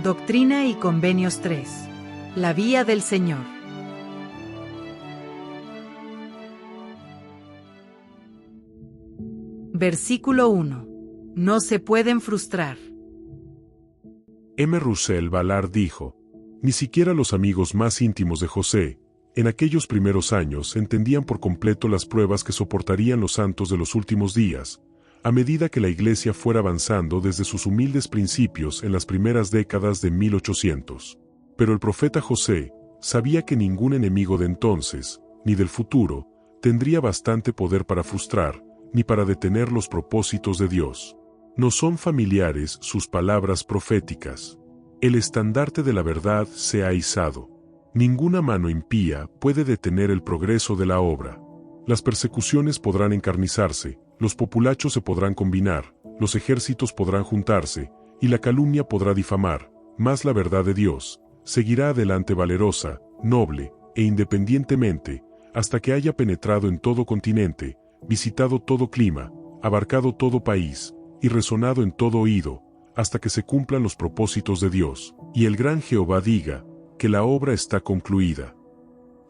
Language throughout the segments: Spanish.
Doctrina y Convenios 3. La vía del Señor. Versículo 1. No se pueden frustrar. M. Russell Ballard dijo: ni siquiera los amigos más íntimos de José, en aquellos primeros años, entendían por completo las pruebas que soportarían los santos de los últimos días, a medida que la Iglesia fuera avanzando desde sus humildes principios en las primeras décadas de 1800. Pero el profeta José sabía que ningún enemigo de entonces, ni del futuro, tendría bastante poder para frustrar, ni para detener los propósitos de Dios. No son familiares sus palabras proféticas. El estandarte de la verdad se ha izado. Ninguna mano impía puede detener el progreso de la obra. Las persecuciones podrán encarnizarse, los populachos se podrán combinar, los ejércitos podrán juntarse, y la calumnia podrá difamar, mas la verdad de Dios seguirá adelante valerosa, noble e independientemente, hasta que haya penetrado en todo continente, visitado todo clima, abarcado todo país, y resonado en todo oído, hasta que se cumplan los propósitos de Dios, y el gran Jehová diga que la obra está concluida.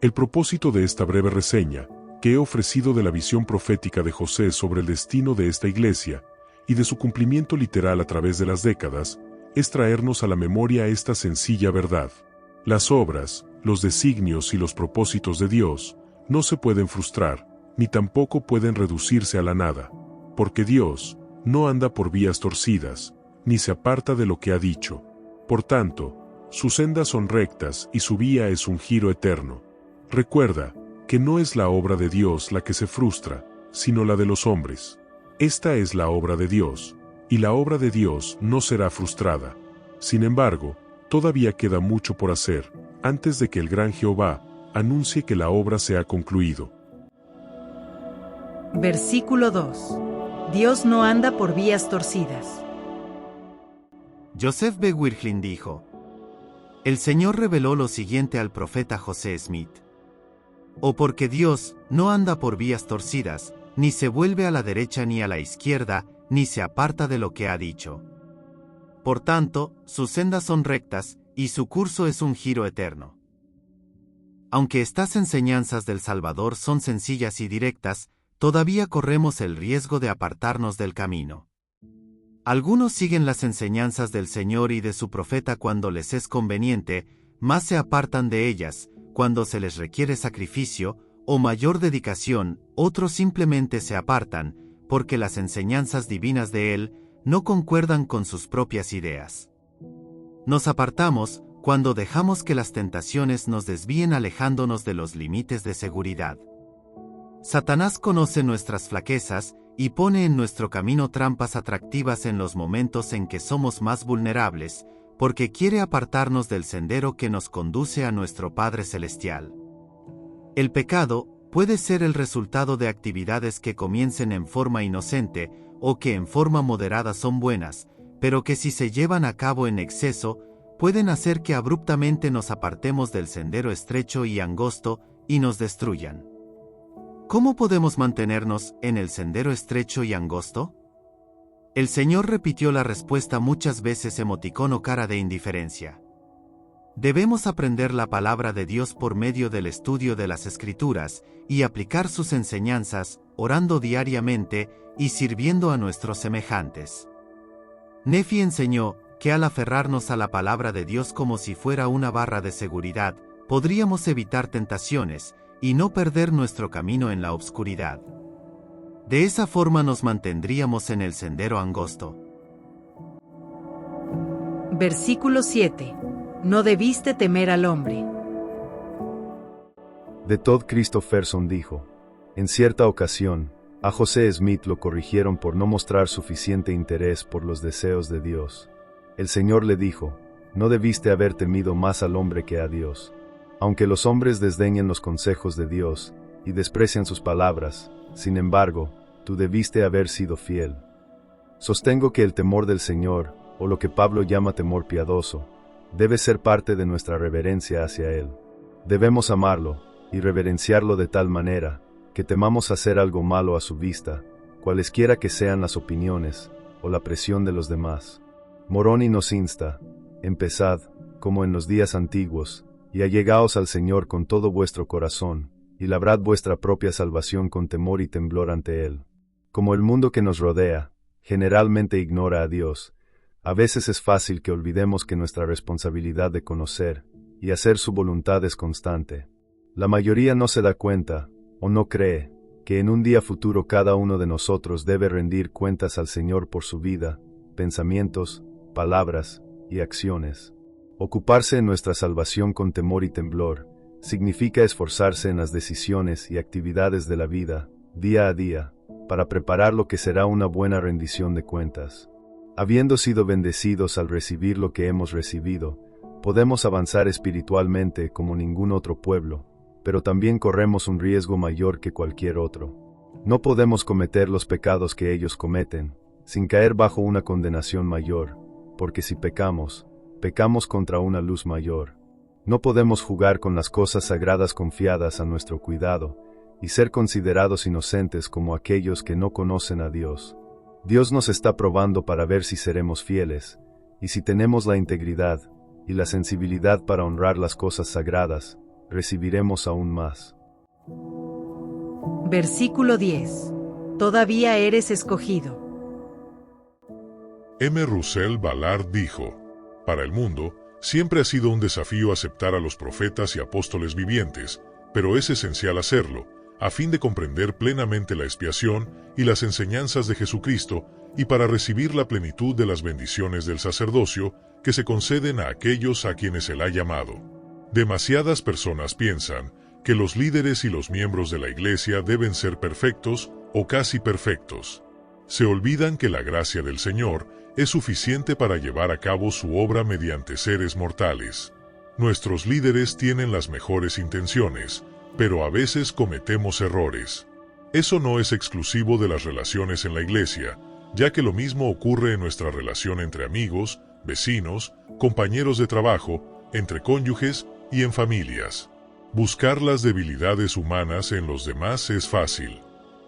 El propósito de esta breve reseña, que he ofrecido de la visión profética de José sobre el destino de esta iglesia, y de su cumplimiento literal a través de las décadas, es traernos a la memoria esta sencilla verdad. Las obras, los designios y los propósitos de Dios, no se pueden frustrar, ni tampoco pueden reducirse a la nada, porque Dios no anda por vías torcidas, ni se aparta de lo que ha dicho. Por tanto, sus sendas son rectas y su vía es un giro eterno. Recuerda que no es la obra de Dios la que se frustra, sino la de los hombres. Esta es la obra de Dios, y la obra de Dios no será frustrada. Sin embargo, todavía queda mucho por hacer, antes de que el gran Jehová anuncie que la obra se ha concluido. Versículo 2. Dios no anda por vías torcidas. Joseph B. Wirthlin dijo: el Señor reveló lo siguiente al profeta José Smith: o porque Dios no anda por vías torcidas, ni se vuelve a la derecha ni a la izquierda, ni se aparta de lo que ha dicho. Por tanto, sus sendas son rectas, y su curso es un giro eterno. Aunque estas enseñanzas del Salvador son sencillas y directas, todavía corremos el riesgo de apartarnos del camino. Algunos siguen las enseñanzas del Señor y de su profeta cuando les es conveniente, mas se apartan de ellas cuando se les requiere sacrificio o mayor dedicación. Otros simplemente se apartan porque las enseñanzas divinas de Él no concuerdan con sus propias ideas. Nos apartamos cuando dejamos que las tentaciones nos desvíen alejándonos de los límites de seguridad. Satanás conoce nuestras flaquezas y pone en nuestro camino trampas atractivas en los momentos en que somos más vulnerables, porque quiere apartarnos del sendero que nos conduce a nuestro Padre Celestial. El pecado puede ser el resultado de actividades que comiencen en forma inocente o que en forma moderada son buenas, pero que si se llevan a cabo en exceso, pueden hacer que abruptamente nos apartemos del sendero estrecho y angosto y nos destruyan. ¿Cómo podemos mantenernos en el sendero estrecho y angosto? El Señor repitió la respuesta muchas veces, emoticono cara de indiferencia. Debemos aprender la palabra de Dios por medio del estudio de las Escrituras y aplicar sus enseñanzas, orando diariamente y sirviendo a nuestros semejantes. Nefi enseñó que al aferrarnos a la palabra de Dios como si fuera una barra de seguridad, podríamos evitar tentaciones y no perder nuestro camino en la obscuridad. De esa forma nos mantendríamos en el sendero angosto. Versículo 7. No debiste temer al hombre. De Todd Christopherson dijo: en cierta ocasión, a José Smith lo corrigieron por no mostrar suficiente interés por los deseos de Dios. El Señor le dijo: no debiste haber temido más al hombre que a Dios. Aunque los hombres desdeñen los consejos de Dios y desprecian sus palabras, sin embargo, tú debiste haber sido fiel. Sostengo que el temor del Señor, o lo que Pablo llama temor piadoso, debe ser parte de nuestra reverencia hacia Él. Debemos amarlo y reverenciarlo de tal manera que temamos hacer algo malo a su vista, cualesquiera que sean las opiniones o la presión de los demás. Moroni nos insta: Empezad, como en los días antiguos, y allegaos al Señor con todo vuestro corazón, y labrad vuestra propia salvación con temor y temblor ante Él. Como el mundo que nos rodea, generalmente ignora a Dios, a veces es fácil que olvidemos que nuestra responsabilidad de conocer y hacer su voluntad es constante. La mayoría no se da cuenta, o no cree, que en un día futuro cada uno de nosotros debe rendir cuentas al Señor por su vida, pensamientos, palabras y acciones. Ocuparse en nuestra salvación con temor y temblor significa esforzarse en las decisiones y actividades de la vida, día a día, para preparar lo que será una buena rendición de cuentas. Habiendo sido bendecidos al recibir lo que hemos recibido, podemos avanzar espiritualmente como ningún otro pueblo, pero también corremos un riesgo mayor que cualquier otro. No podemos cometer los pecados que ellos cometen, sin caer bajo una condenación mayor, porque si pecamos contra una luz mayor. No podemos jugar con las cosas sagradas confiadas a nuestro cuidado, y ser considerados inocentes como aquellos que no conocen a Dios. Dios nos está probando para ver si seremos fieles, y si tenemos la integridad y la sensibilidad para honrar las cosas sagradas, recibiremos aún más. Versículo 10. Todavía eres escogido. M. Russell Ballard dijo: para el mundo, siempre ha sido un desafío aceptar a los profetas y apóstoles vivientes, pero es esencial hacerlo, a fin de comprender plenamente la expiación y las enseñanzas de Jesucristo, y para recibir la plenitud de las bendiciones del sacerdocio que se conceden a aquellos a quienes Él ha llamado. Demasiadas personas piensan que los líderes y los miembros de la Iglesia deben ser perfectos o casi perfectos. Se olvidan que la gracia del Señor es suficiente para llevar a cabo su obra mediante seres mortales. Nuestros líderes tienen las mejores intenciones, pero a veces cometemos errores. Eso no es exclusivo de las relaciones en la Iglesia, ya que lo mismo ocurre en nuestra relación entre amigos, vecinos, compañeros de trabajo, entre cónyuges y en familias. Buscar las debilidades humanas en los demás es fácil.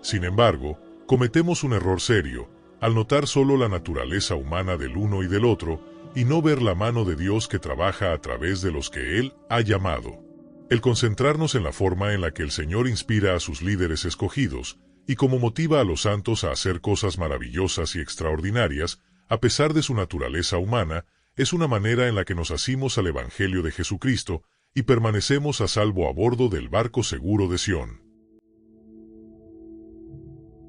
Sin embargo, cometemos un error serio al notar solo la naturaleza humana del uno y del otro y no ver la mano de Dios que trabaja a través de los que Él ha llamado. El concentrarnos en la forma en la que el Señor inspira a sus líderes escogidos y cómo motiva a los santos a hacer cosas maravillosas y extraordinarias, a pesar de su naturaleza humana, es una manera en la que nos asimos al Evangelio de Jesucristo y permanecemos a salvo a bordo del barco seguro de Sión.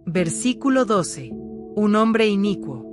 Versículo 12. Un hombre inicuo.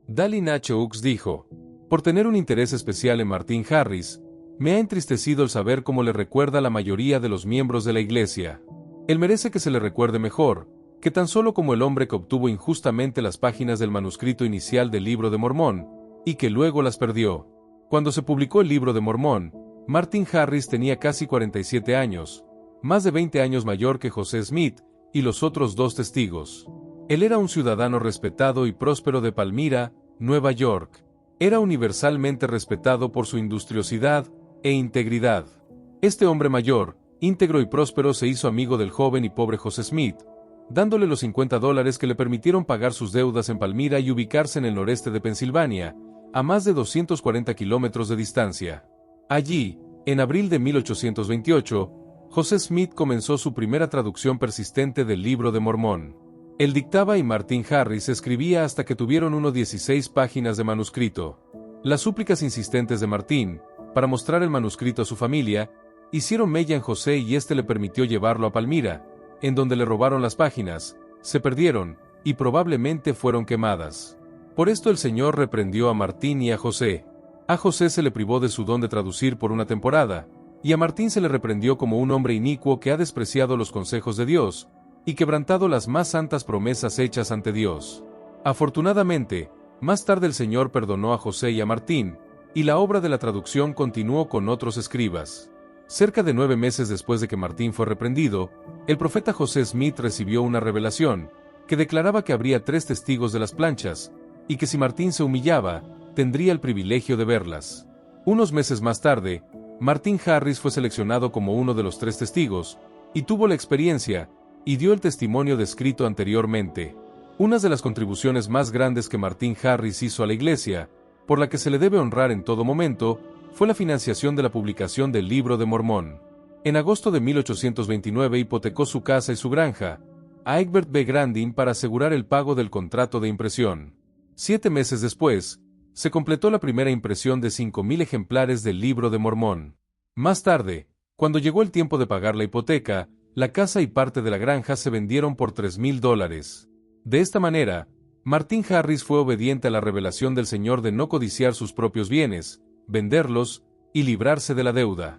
Dallin H. Oaks dijo: por tener un interés especial en Martin Harris, me ha entristecido el saber cómo le recuerda a la mayoría de los miembros de la Iglesia. Él merece que se le recuerde mejor, que tan solo como el hombre que obtuvo injustamente las páginas del manuscrito inicial del Libro de Mormón, y que luego las perdió. Cuando se publicó el Libro de Mormón, Martin Harris tenía casi 47 años, más de 20 años mayor que José Smith y los otros dos testigos. Él era un ciudadano respetado y próspero de Palmyra, Nueva York. Era universalmente respetado por su industriosidad e integridad. Este hombre mayor, íntegro y próspero, se hizo amigo del joven y pobre José Smith, dándole los $50 que le permitieron pagar sus deudas en Palmyra y ubicarse en el noreste de Pensilvania, a más de 240 kilómetros de distancia. Allí, en abril de 1828, José Smith comenzó su primera traducción persistente del Libro de Mormón. Él dictaba y Martin Harris escribía hasta que tuvieron unas 16 páginas de manuscrito. Las súplicas insistentes de Martin, para mostrar el manuscrito a su familia, hicieron mella en José y éste le permitió llevarlo a Palmyra, en donde le robaron las páginas, se perdieron, y probablemente fueron quemadas. Por esto el Señor reprendió a Martín y a José. A José se le privó de su don de traducir por una temporada, y a Martín se le reprendió como un hombre inicuo que ha despreciado los consejos de Dios, y quebrantado las más santas promesas hechas ante Dios. Afortunadamente, más tarde el Señor perdonó a José y a Martín, y la obra de la traducción continuó con otros escribas. Cerca de 9 meses después de que Martín fue reprendido, el profeta José Smith recibió una revelación, que declaraba que habría 3 testigos de las planchas, y que si Martín se humillaba, tendría el privilegio de verlas. Unos meses más tarde, Martin Harris fue seleccionado como uno de los 3 testigos, y tuvo la experiencia, y dio el testimonio descrito anteriormente. Una de las contribuciones más grandes que Martin Harris hizo a la Iglesia por la que se le debe honrar en todo momento, fue la financiación de la publicación del Libro de Mormón. En agosto de 1829 hipotecó su casa y su granja a Egbert B. Grandin para asegurar el pago del contrato de impresión. 7 meses después, se completó la primera impresión de 5.000 ejemplares del Libro de Mormón. Más tarde, cuando llegó el tiempo de pagar la hipoteca, la casa y parte de la granja se vendieron por $3,000. De esta manera, Martin Harris fue obediente a la revelación del Señor de no codiciar sus propios bienes, venderlos y librarse de la deuda.